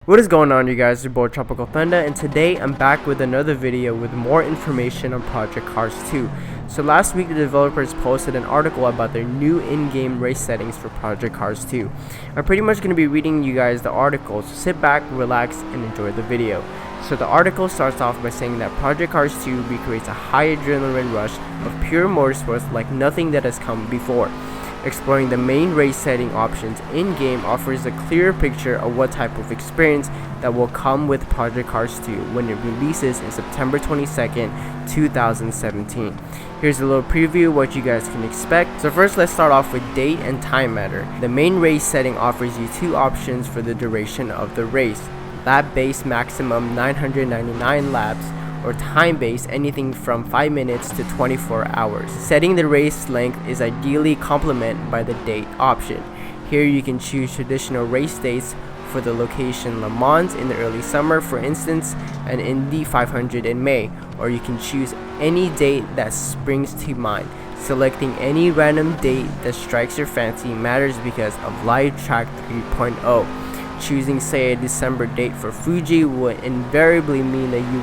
What is going on, you guys? Your boy Tropical Thunder, and today I'm back with another video with more information on Project Cars 2. So last week the developers posted an article about their new in-game race settings for Project Cars 2. I'm pretty much going to be reading you guys the article, so sit back, relax, and enjoy the video. So the article starts off by saying that Project Cars 2 recreates a high adrenaline rush of pure motorsports like nothing that has come before. Exploring the main race setting options in-game offers a clearer picture of what type of experience that will come with Project Cars 2 when it releases in September 22nd, 2017. Here's a little preview of what you guys can expect. So first, let's start off with date and time matter. The main race setting offers you two options for the duration of the race: lap-based maximum 999 laps, or time-based anything from 5 minutes to 24 hours. Setting the race length is ideally complemented by the date option. Here you can choose traditional race dates for the location Le Mans in the early summer, for instance, and Indy 500 in May, or you can choose any date that springs to mind. Selecting any random date that strikes your fancy matters because of Live Track 3.0. Choosing, say, a December date for Fuji will invariably mean that you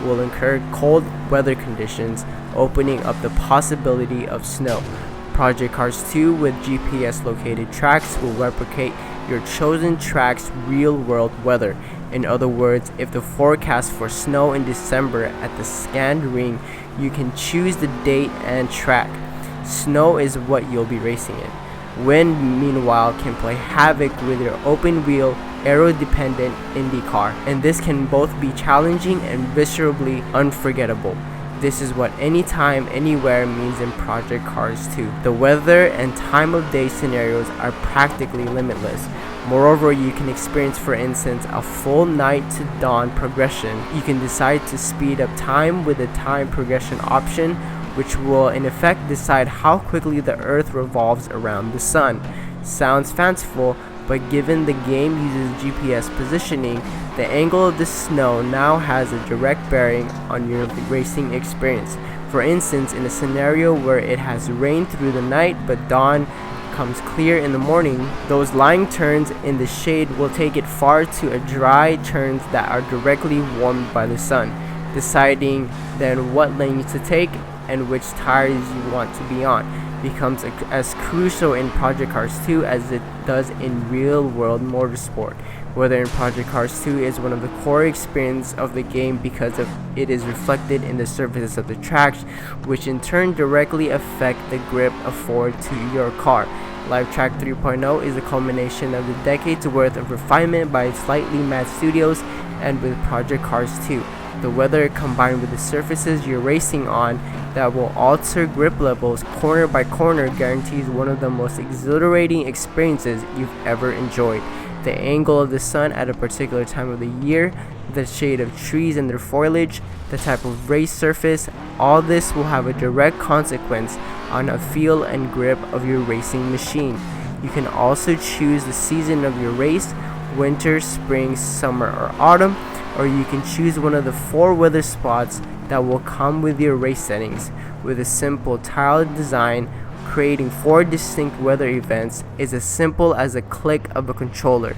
will incur cold weather conditions, opening up the possibility of snow. Project Cars 2 with GPS located tracks will replicate your chosen track's real-world weather. In other words, if the forecast for snow in December at the scanned ring, you can choose the date and track. Snow is what you'll be racing in. Wind, meanwhile, can play havoc with your open-wheel, aero-dependent Indy car, and this can both be challenging and viscerally unforgettable. This is what anytime, anywhere means in Project Cars 2. The weather and time of day scenarios are practically limitless. Moreover, you can experience, for instance, a full night to dawn progression. You can decide to speed up time with the time progression option, which will in effect decide how quickly the Earth revolves around the Sun. Sounds fanciful, but given the game uses GPS positioning, the angle of the snow now has a direct bearing on your racing experience. For instance, in a scenario where it has rained through the night but dawn comes clear in the morning, those lying turns in the shade will take it far to dry turns that are directly warmed by the sun. Deciding then what lanes to take and which tires you want to be on becomes as crucial in Project Cars 2 as it does in real-world motorsport. Weather in Project Cars 2 is one of the core experiences of the game because it is reflected in the surfaces of the tracks, which in turn directly affect the grip afforded to your car. Live Track 3.0 is a culmination of the decades worth of refinement by Slightly Mad Studios and with Project Cars 2. The weather combined with the surfaces you're racing on that will alter grip levels corner by corner guarantees one of the most exhilarating experiences you've ever enjoyed. The angle of the sun at a particular time of the year, the shade of trees and their foliage, the type of race surface, all this will have a direct consequence on the feel and grip of your racing machine. You can also choose the season of your race: winter, spring, summer, or autumn, or you can choose one of the 4 weather spots that will come with your race settings. With a simple tiled design, creating 4 distinct weather events is as simple as a click of a controller.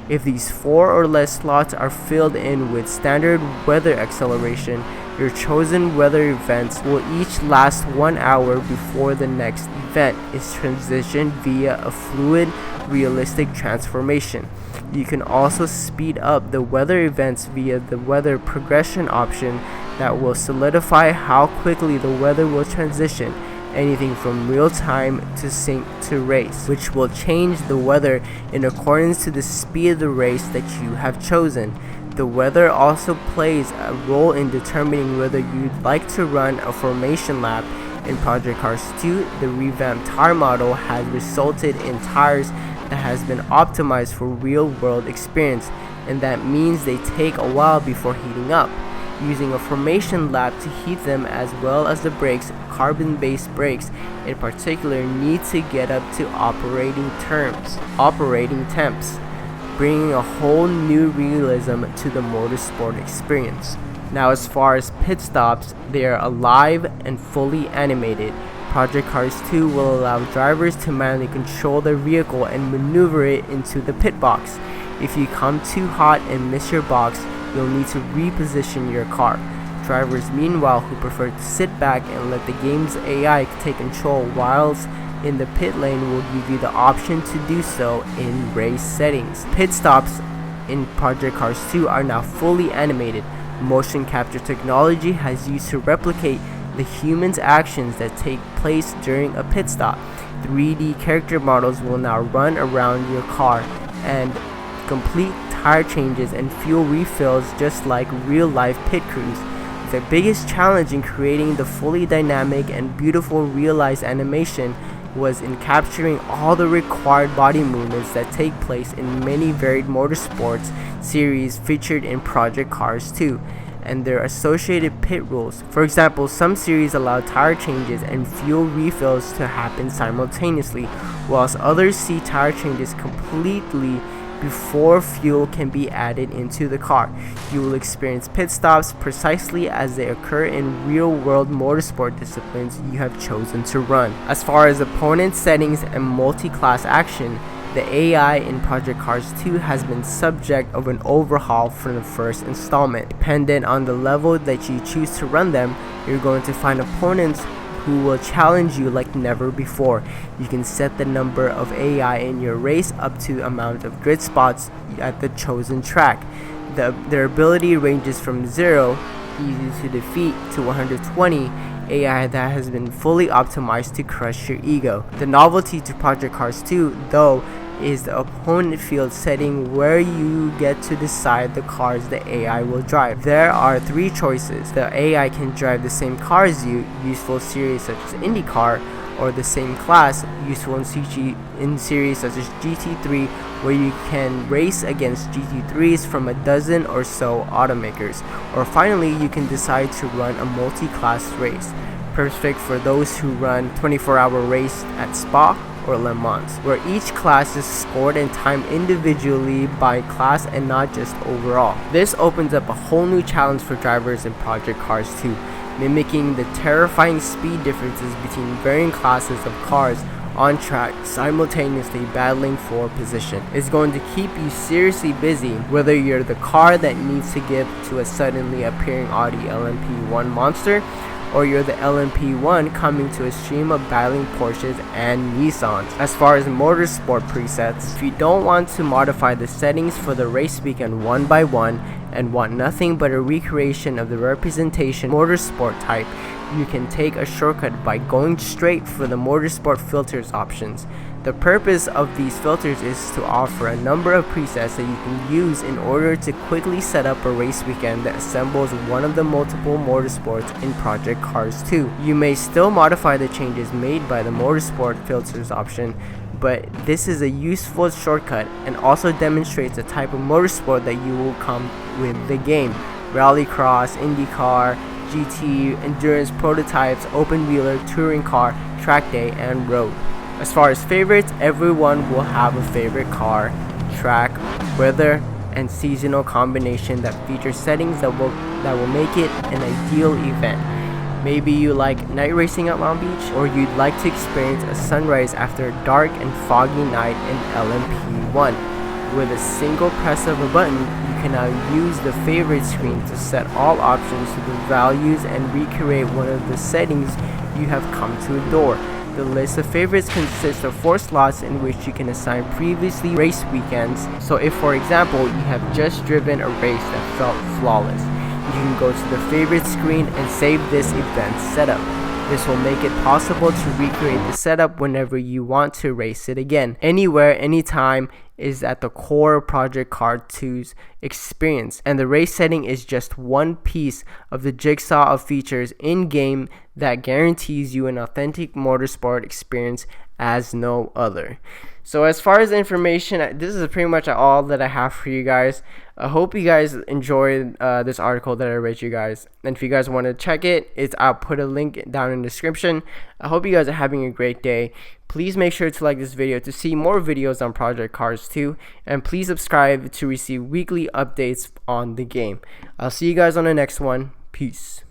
If these 4 or less slots are filled in with standard weather acceleration, your chosen weather events will each last 1 hour before the next event is transitioned via a fluid, realistic transformation. You can also speed up the weather events via the weather progression option that will solidify how quickly the weather will transition, anything from real time to sync to race, which will change the weather in accordance to the speed of the race that you have chosen. The weather also plays a role in determining whether you'd like to run a formation lap. In Project Cars 2, the revamped tire model has resulted in tires that has been optimized for real-world experience, and that means they take a while before heating up. Using a formation lap to heat them, as well as the brakes, carbon-based brakes in particular, need to get up to operating temps, bringing a whole new realism to the motorsport experience. Now, as far as pit stops, they are alive and fully animated. Project Cars 2 will allow drivers to manually control their vehicle and maneuver it into the pit box. If you come too hot and miss your box, you'll need to reposition your car. Drivers, meanwhile, who prefer to sit back and let the game's AI take control whilst in the pit lane, will give you the option to do so in race settings. Pit stops in Project Cars 2 are now fully animated. Motion capture technology has used to replicate the human's actions that take place during a pit stop. 3D character models will now run around your car and complete tire changes and fuel refills just like real-life pit crews. The biggest challenge in creating the fully dynamic and beautiful realized animation was in capturing all the required body movements that take place in many varied motorsports series featured in Project Cars 2 and their associated pit rules. For example, some series allow tire changes and fuel refills to happen simultaneously, whilst others see tire changes completely before fuel can be added into the car. You will experience pit stops precisely as they occur in real-world motorsport disciplines you have chosen to run. As far as opponent settings and multi-class action, the AI in Project Cars 2 has been subject of an overhaul from the first installment. Dependent on the level that you choose to run them, you're going to find opponents who will challenge you like never before. You can set the number of AI in your race up to amount of grid spots at the chosen track. Their ability ranges from 0, easy to defeat, to 120, AI that has been fully optimized to crush your ego. The novelty to Project Cars 2, though, is the opponent field setting where you get to decide the cars the AI will drive. There are 3 choices. The AI can drive the same car as you, useful series such as IndyCar, or the same class, useful in series such as GT3, where you can race against GT3s from a dozen or so automakers. Or finally, you can decide to run a multi-class race, perfect for those who run 24-hour race at Spa or Le Mans, where each class is scored and timed individually by class and not just overall. This opens up a whole new challenge for drivers in Project Cars 2, mimicking the terrifying speed differences between varying classes of cars on track, simultaneously battling for position. It's going to keep you seriously busy, whether you're the car that needs to give to a suddenly appearing Audi LMP1 monster, or you're the LMP1 coming to a stream of battling Porsches and Nissans. As far as motorsport presets, if you don't want to modify the settings for the race weekend one by one and want nothing but a recreation of the representation motorsport type, you can take a shortcut by going straight for the motorsport filters options. The purpose of these filters is to offer a number of presets that you can use in order to quickly set up a race weekend that assembles one of the multiple motorsports in Project Cars 2. You may still modify the changes made by the motorsport filters option, but this is a useful shortcut and also demonstrates the type of motorsport that you will come with the game: rallycross, IndyCar, GT, endurance, prototypes, open wheeler, touring car, track day, and road. As far as favorites, everyone will have a favorite car, track, weather, and seasonal combination that features settings that will make it an ideal event. Maybe you like night racing at Long Beach, or you'd like to experience a sunrise after a dark and foggy night in LMP1. With a single press of a button, you can now use the favorite screen to set all options to the values and recreate one of the settings you have come to adore. The list of favorites consists of 4 slots in which you can assign previously raced weekends. So if, for example, you have just driven a race that felt flawless, you can go to the favorite screen and save this event setup. This will make it possible to recreate the setup whenever you want to race it again. Anywhere, anytime is at the core of Project Cars 2's experience, and the race setting is just one piece of the jigsaw of features in-game that guarantees you an authentic motorsport experience as no other. So as far as information, this is pretty much all that I have for you guys. I hope you guys enjoyed this article that I read you guys. And if you guys want to check it, I'll put a link down in the description. I hope you guys are having a great day. Please make sure to like this video to see more videos on Project Cars 2. And please subscribe to receive weekly updates on the game. I'll see you guys on the next one. Peace.